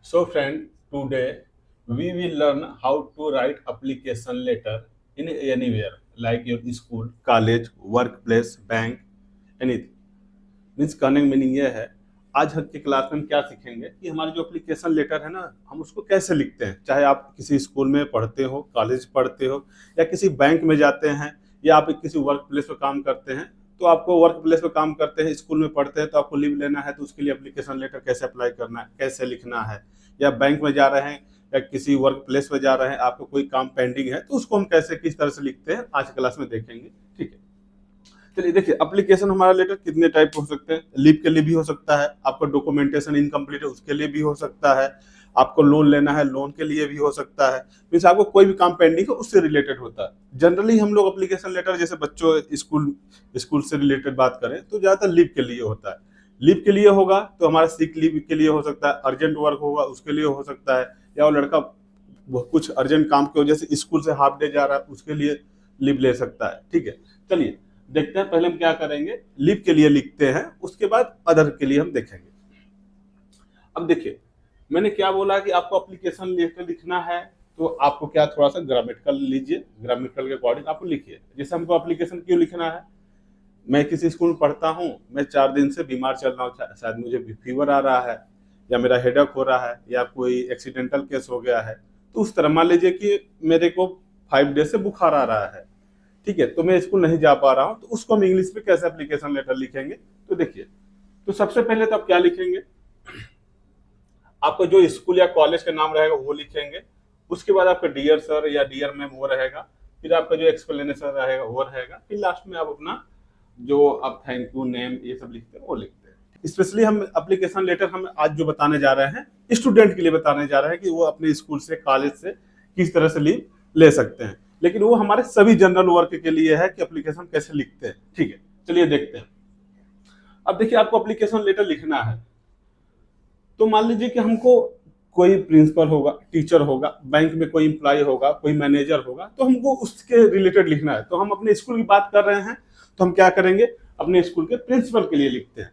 So friend, today we will learn how to write application letter in anywhere like your school, college, workplace, bank, anything. Means कहने का meaning ये है आज हम की class में हम क्या सीखेंगे कि हमारा जो एप्लीकेशन लेटर है ना हम उसको कैसे लिखते हैं। चाहे आप किसी स्कूल में पढ़ते हो, कॉलेज पढ़ते हो या किसी बैंक में जाते हैं या आप किसी वर्क प्लेस पे काम करते हैं, तो आपको वर्क प्लेस पे काम करते हैं, स्कूल में पढ़ते हैं तो आपको लीव लेना है तो उसके लिए एप्लीकेशन लेटर कैसे अप्लाई करना है, कैसे लिखना है। या बैंक में जा रहे हैं या किसी वर्क प्लेस पे जा रहे हैं, आपको कोई काम पेंडिंग है तो उसको हम कैसे किस तरह से लिखते हैं आज क्लास में देखेंगे। ठीक है, चलिए देखिए एप्लीकेशन हमारा लेटर कितने टाइप हो सकते हैं। लीव के लिए भी हो सकता है, आपका डॉक्यूमेंटेशन इनकम्प्लीट है उसके लिए भी हो सकता है, आपको लोन लेना है लोन के लिए भी हो सकता है। मीन्स आपको कोई भी काम पेंडिंग है उससे रिलेटेड होता है। जनरली हम लोग एप्लीकेशन लेटर जैसे बच्चों स्कूल स्कूल से रिलेटेड बात करें तो ज्यादातर लीव के लिए होता है। लीव के लिए होगा तो हमारा सिक लीव के लिए हो सकता है, अर्जेंट वर्क होगा उसके लिए हो सकता है, या वो लड़का कुछ अर्जेंट काम की वजह से स्कूल से हाफ डे जा रहा है उसके लिए लीव ले सकता है। ठीक है, चलिए देखते हैं पहले हम क्या करेंगे, लीव के लिए लिखते हैं उसके बाद अदर के लिए हम देखेंगे। अब देखिए मैंने क्या बोला कि आपको एप्लीकेशन लेटर लिखना है तो आपको क्या थोड़ा सा ग्रामेटिकल लीजिए, ग्रामेटिकल के अकॉर्डिंग आपको लिखिए। जैसे हमको एप्लीकेशन क्यों लिखना है, मैं किसी स्कूल में पढ़ता हूँ, मैं 4 दिन से बीमार चल रहा हूँ, शायद मुझे फीवर आ रहा है या मेरा हेडेक हो रहा है या कोई एक्सीडेंटल केस हो गया है, तो उस तरह मान लीजिए कि मेरे को 5 डेज से बुखार आ रहा है। ठीक है, तो मैं स्कूल नहीं जा पा रहा हूँ तो उसको हम इंग्लिश में कैसे एप्लीकेशन लेटर लिखेंगे। तो देखिए, तो सबसे पहले तो आप क्या लिखेंगे, आपका जो स्कूल या कॉलेज का नाम रहेगा वो लिखेंगे। उसके बाद आपका डियर सर या डियर मैम वो रहेगा, फिर आपका जो एक्सप्लेनेशन रहेगा वो रहेगा, फिर लास्ट में आप अपना जो आप थैंक यू नेम ये सब लिखते हैं वो लिखते हैं। स्पेशली हम एप्लीकेशन लेटर हम आज जो बताने जा रहे हैं स्टूडेंट के लिए बताने जा रहे हैं कि वो अपने स्कूल से कॉलेज से किस तरह से लीव ले सकते हैं, लेकिन वो हमारे सभी जनरल वर्क के लिए है कि एप्लीकेशन कैसे लिखते हैं। ठीक है, चलिए देखते हैं। अब देखिए आपको एप्लीकेशन लेटर लिखना है तो मान लीजिए कि हमको कोई प्रिंसिपल होगा, टीचर होगा, बैंक में कोई एम्प्लॉय होगा, कोई मैनेजर होगा, तो हमको उसके रिलेटेड लिखना है। तो हम अपने स्कूल की बात कर रहे हैं तो हम क्या करेंगे, अपने स्कूल के प्रिंसिपल के लिए लिखते हैं।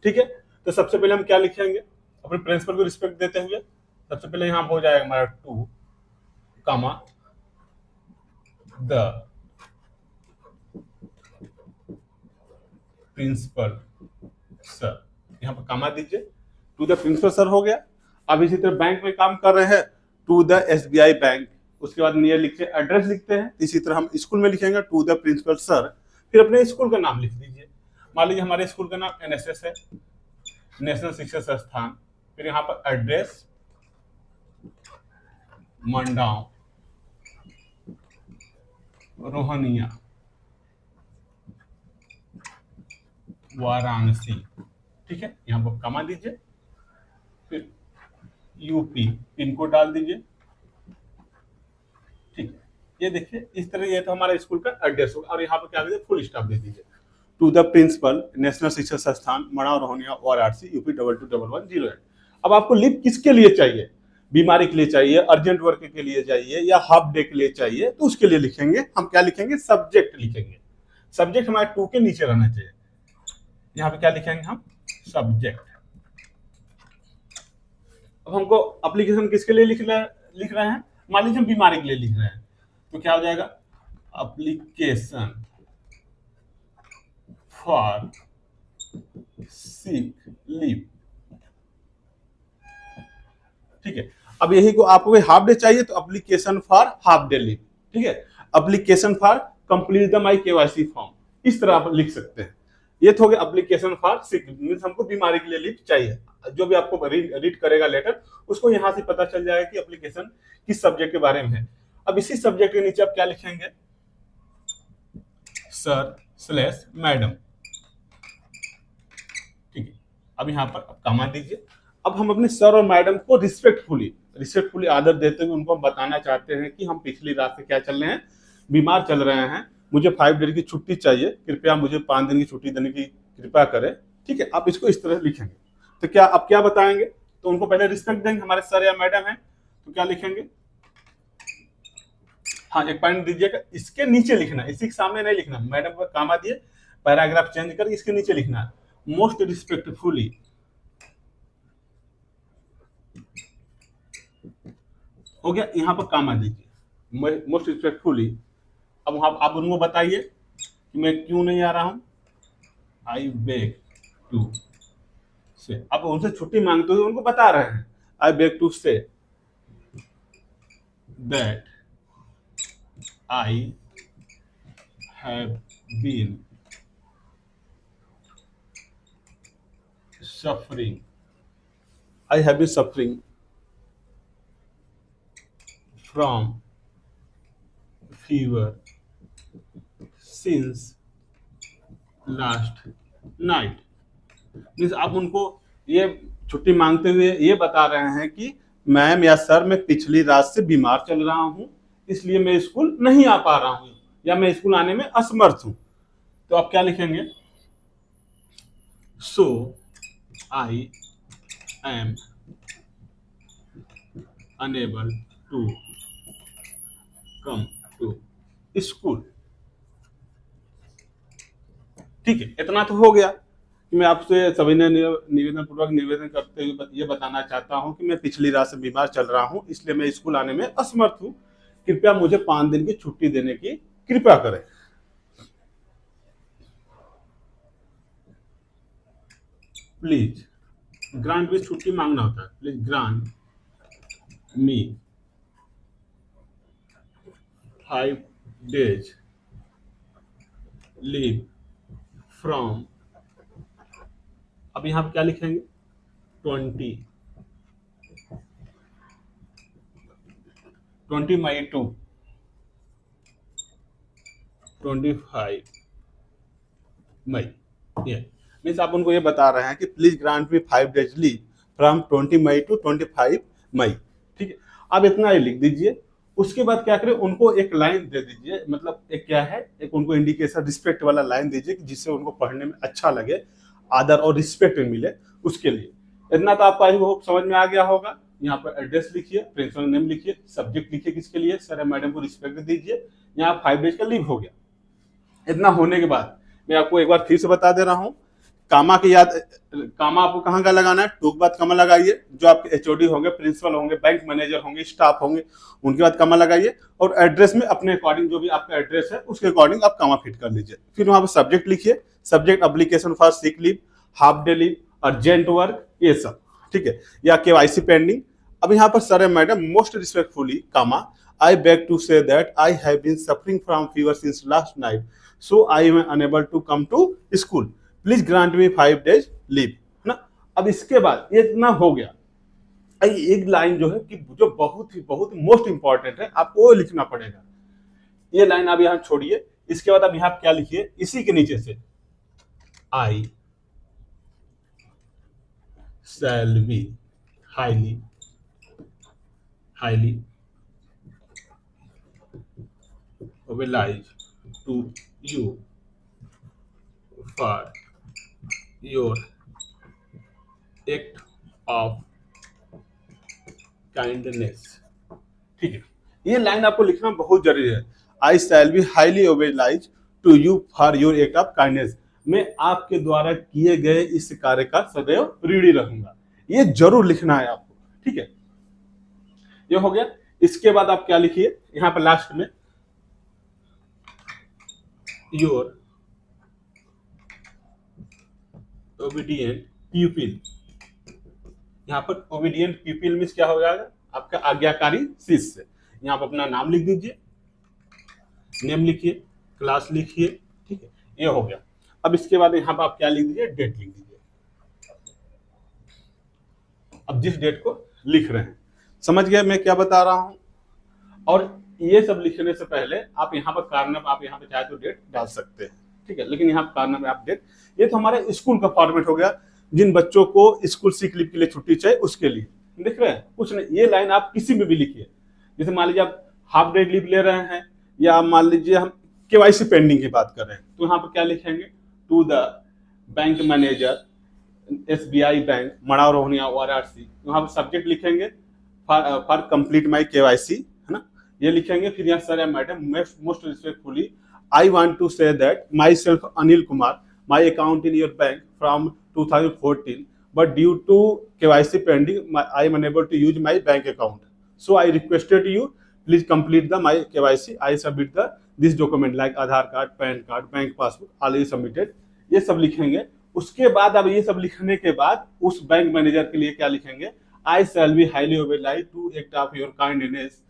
ठीक है, तो सबसे पहले हम क्या लिखेंगे, अपने प्रिंसिपल को रिस्पेक्ट देते हुए सबसे पहले यहाँ हो जाएगा हमारा to comma the principal sir, यहाँ पर कामा दीजिए, टू द प्रिंसिपल सर हो गया। अब इसी तरह बैंक में काम कर रहे हैं, टू द एसबीआई बैंक, उसके बाद नियर लिखते हैं, एड्रेस लिखते हैं। इसी तरह हम स्कूल में लिखेंगे टू द प्रिंसिपल सर, फिर अपने स्कूल का नाम लिख दीजिए। मान लीजिए हमारे स्कूल का नाम एनएसएस है, नेशनल शिक्षा संस्थान, फिर यहाँ पर एड्रेस मंडाव रोहनिया वाराणसी। ठीक है, यहाँ पर कमा दीजिए, फिर यूपी पिन कोड डाल दीजिए। ठीक है, ये देखिए इस तरह ये तो हमारा स्कूल का एड्रेस होगा, और यहाँ पर क्या दीजिए फुल स्टॉप दे दीजिए, टू द प्रिंसिपल नेशनल शिक्षा संस्थान मड़ाव रोहनिया वाराणसी यूपी 221108। अब आपको लीव किसके लिए चाहिए, बीमारी के लिए चाहिए, अर्जेंट वर्क के लिए चाहिए या हाफ डे के लिए चाहिए, तो उसके लिए लिखेंगे हम क्या लिखेंगे, सब्जेक्ट लिखेंगे। सब्जेक्ट हमारे टू के नीचे रहना चाहिए। यहाँ पे क्या लिखेंगे हम, सब्जेक्ट। अब हमको एप्लीकेशन किसके लिए लिख रहे हैं, मान लीजिए हम बीमारी के लिए लिख रहे हैं तो क्या हो जाएगा, एप्लीकेशन फॉर सिक लीव। ठीक है, अब यही को आपको हाफ डे चाहिए तो application for half day leave. ठीक है, application for complete the my KYC form, इस तरह आप लिख सकते हैं। ये तो हो गया एप्लीकेशन फॉर सिक मींस हमको बीमारी के लिए लीव चाहिए। जो भी आपको रीड करेगा लेटर उसको यहां से पता चल जाएगा कि एप्लीकेशन किस सब्जेक्ट के बारे में है। अब इसी सब्जेक्ट के नीचे आप क्या लिखेंगे, सर स्लैश मैडम। ठीक है, अब यहाँ पर आप कमा दीजिए। अब हम अपने सर और मैडम को रिस्पेक्टफुली आदर देते हुए उनको हम बताना चाहते हैं कि हम पिछली रात से क्या चल रहे हैं, बीमार चल रहे हैं, मुझे 5 डे की छुट्टी चाहिए, कृपया मुझे 5 दिन की छुट्टी देने की कृपया करें। ठीक है, आप इसको इस तरह लिखेंगे। तो क्या आप क्या बताएंगे, तो उनको पहले रिस्पेक्ट देंगे, हमारे सर या मैडम है तो क्या लिखेंगे, हाँ एक पॉइंट दीजिएगा, इसके नीचे लिखना, इसी के सामने नहीं लिखना, मैडम को कामा दिए पैराग्राफ चेंज करके इसके नीचे लिखना है, मोस्ट रिस्पेक्टफुली हो गया, यहाँ पर कामा दीजिए मोस्ट रिस्पेक्टफुली। अब वहाँ आप उनको बताइए कि मैं क्यों नहीं आ रहा हूँ, आई बेग टू से। अब उनसे छुट्टी मांगते हुए उनको बता रहे हैं, I beg to say that I have been suffering, I have been suffering from fever since last night. Means आप उनको ये छुट्टी मांगते हुए ये बता रहे हैं कि मैम या सर मैं पिछली रात से बीमार चल रहा हूँ, इसलिए मैं स्कूल नहीं आ पा रहा हूँ या मैं स्कूल आने में असमर्थ हूँ। तो आप क्या लिखेंगे, so I am unable to come to school. ठीक है, इतना तो हो गया कि मैं आपसे सभी ने निवेदन पूर्वक निवेदन करते हुए ये बताना चाहता हूं कि मैं पिछली रात से बीमार चल रहा हूं, इसलिए मैं स्कूल आने में असमर्थ हूं। कृपया मुझे 5 दिन की छुट्टी देने की कृपया करें। प्लीज ग्रांट भी छुट्टी मांगना होता है, please grant me 5 days leave from. अब यहां पर क्या लिखेंगे, 20 मई टू 25 मई। ये मीन्स आप उनको ये बता रहे हैं कि please grant me 5 days leave from 20 May to 25 May. ठीक है, आप इतना ही लिख दीजिए। उसके बाद क्या करें, उनको एक लाइन दे दीजिए, मतलब एक क्या है, एक उनको इंडिकेशन रिस्पेक्ट वाला लाइन दीजिए कि जिससे उनको पढ़ने में अच्छा लगे, आदर और रिस्पेक्ट मिले उसके लिए। इतना तो आपको आई होप समझ में आ गया होगा। यहाँ पर एड्रेस लिखिए, प्रिंसिपल नेम लिखिए, सब्जेक्ट लिखिए किसके लिए, सर या मैडम को रिस्पेक्ट दीजिए। यहाँ 5 days का लीव हो गया। इतना होने के बाद मैं आपको एक बार फिर से बता दे रहा हूँ, कामा की याद, कामा आपको कहाँ का लगाना है, टू के बाद कामा लगाइए। जो आपके एचओडी होंगे, प्रिंसिपल होंगे, बैंक मैनेजर होंगे, स्टाफ होंगे, उनके बाद कामा लगाइए। और एड्रेस में अपने अकॉर्डिंग जो भी आपका एड्रेस है उसके अकॉर्डिंग आप कामा फिट कर लीजिए। फिर वहां पर सब्जेक्ट लिखिए, subject application for sick leave, half day leave, urgent work, ये सब। ठीक है, या केवाईसी पेंडिंग। अब यहाँ पर sir and madam most respectfully comma, I beg to say that I have been suffering from fever since last night, so I am unable to come to school, please grant me 5 days leave ना। अब इसके बाद ये इतना हो गया। एक line जो है कि जो बहुत ही मोस्ट इंपॉर्टेंट है, आपको वो लिखना पड़ेगा। ये लाइन आप यहां छोड़िए। इसके बाद आप यहां क्या लिखिए, इसी के नीचे से, I shall be highly oblige to you for your act of kindness। ठीक है, ये लाइन आपको लिखना बहुत जरूरी है। I shall be highly oblige to you for your act of kindness. मैं आपके द्वारा किए गए इस कार्य का सदैव ऋणी रहूंगा। ये जरूर लिखना है आपको। ठीक है, ये हो गया। इसके बाद आप क्या लिखिए, यहां पर लास्ट में योर ओबीडियंट प्यूपिल। यहाँ पर ओबीडियंट पीपल मीन्स क्या हो जाएगा, आपका आज्ञाकारी शिष्य। यहाँ पर अपना नाम लिख दीजिए, नेम लिखिए, क्लास लिखिए। ठीक है, ये हो गया। अब इसके बाद यहाँ पर आप क्या लिख दीजिए, डेट लिख दीजिए। अब जिस डेट को लिख रहे हैं, समझ गए मैं क्या बता रहा हूं। और ये सब लिखने से पहले आप यहाँ पर कारनामा, आप यहाँ पे चाहे तो डेट डाल सकते हैं। ठीक है, लेकिन यहाँ कारनामा आप डेट, ये तो हमारे स्कूल का फॉर्मेट हो गया। जिन बच्चों को स्कूल सिक लीव के लिए छुट्टी चाहिए उसके लिए लिख रहे हैं, कुछ नहीं। ये लाइन आप किसी में भी लिखिए। जैसे मान लीजिए आप हाफ डे लीव ले रहे हैं, या मान लीजिए हम केवाईसी पेंडिंग की बात कर रहे हैं, तो यहाँ पर क्या लिखेंगे, to the bank manager SBI bank Madav Rohaniya Varanasi. यहाँ पर सब्जेक्ट लिखेंगे फॉर कंप्लीट माई केवाईसी, है ना, ये लिखेंगे। फिर यहाँ सर या madam most respectfully I want to say that myself Anil Kumar, my account in your bank from 2014, but due to KYC pending, I am unable to use my bank account. So I requested you, please complete the my KYC. I submit the this document like Aadhaar card, pan card, bank passbook, already submitted, ये सब लिखेंगे। उसके बाद अब ये सब लिखने के बाद उस बैंक मैनेजर के लिए क्या लिखेंगे, I shall be highly oblige to act of your kindness.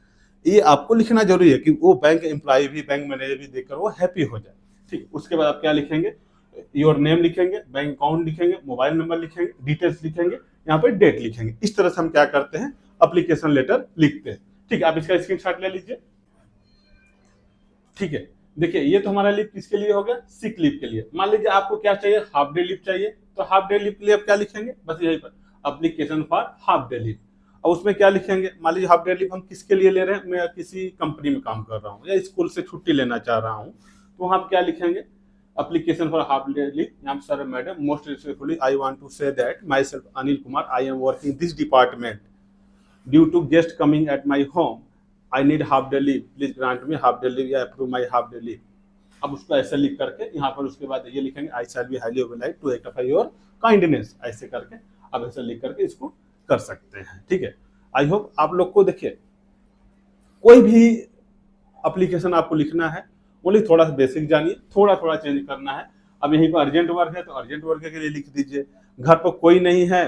ये आपको लिखना जरूरी है कि वो बैंक एम्प्लॉय भी, बैंक मैनेजर भी देखकर वो हैप्पी हो जाए। ठीक, उसके बाद आप क्या लिखेंगे, योर नेम लिखेंगे, बैंक अकाउंट लिखेंगे, मोबाइल नंबर लिखेंगे, डिटेल्स लिखेंगे, यहाँ पे डेट लिखेंगे। इस तरह से हम क्या करते हैं, एप्लीकेशन लेटर लिखते हैं। ठीक है, आप इसका स्क्रीनशॉट ले लीजिए। ठीक है, देखिए ये तो हमारा लीव किसके लिए हो गया, सिक लीव के लिए। मान लीजिए आपको क्या चाहिए, हाफ डे लीव चाहिए, तो हाफ डे लीव के लिए आप क्या लिखेंगे, बस यही पर application for half day leave. और उसमें क्या लिखेंगे, मान लीजिए हाफ डे लीव हम किसके लिए ले रहे हैं, मैं किसी कंपनी में काम कर रहा हूँ या स्कूल से छुट्टी लेना चाह रहा हूँ, तो वहाँ क्या लिखेंगे, application for half day leave. यहाँ sir madam most respectfully I want to say that myself Anil Kumar, I am working this department, due to guest coming at my home, I need half day leave, please grant me half day leave या approve my half day leave. अब उसको ऐसे लिख करके यहाँ पर उसके बाद ये लिखेंगे, I shall be highly oblige to act of your kindness, ऐसे करके अब ऐसे लिख करके इसको कर सकते हैं। ठीक है, आई होप आप लोग को, देखिए कोई भी एप्लीकेशन आपको लिखना है, ओनली थोड़ा सा बेसिक जानिए, थोड़ा थोड़ा चेंज करना है। अब यहीं पर अर्जेंट वर्क है तो अर्जेंट वर्क के लिए लिख दीजिए। घर पर कोई नहीं है,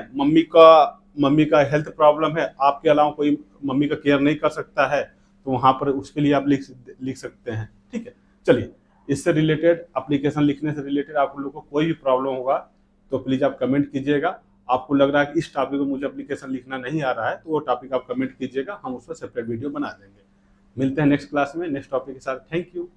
मम्मी का हेल्थ प्रॉब्लम है, आपके अलावा कोई मम्मी का केयर नहीं कर सकता है, तो वहां पर उसके लिए आप लिख सकते हैं। ठीक है, चलिए इससे रिलेटेड, एप्लीकेशन लिखने से रिलेटेड आप लोगों को कोई भी प्रॉब्लम होगा तो प्लीज आप कमेंट कीजिएगा। आपको लग रहा है कि इस टॉपिक में मुझे एप्लीकेशन लिखना नहीं आ रहा है, तो वो टॉपिक आप कमेंट कीजिएगा, हम उस पर सेपरेट वीडियो बना देंगे। मिलते हैं नेक्स्ट क्लास में नेक्स्ट टॉपिक के साथ। Thank you.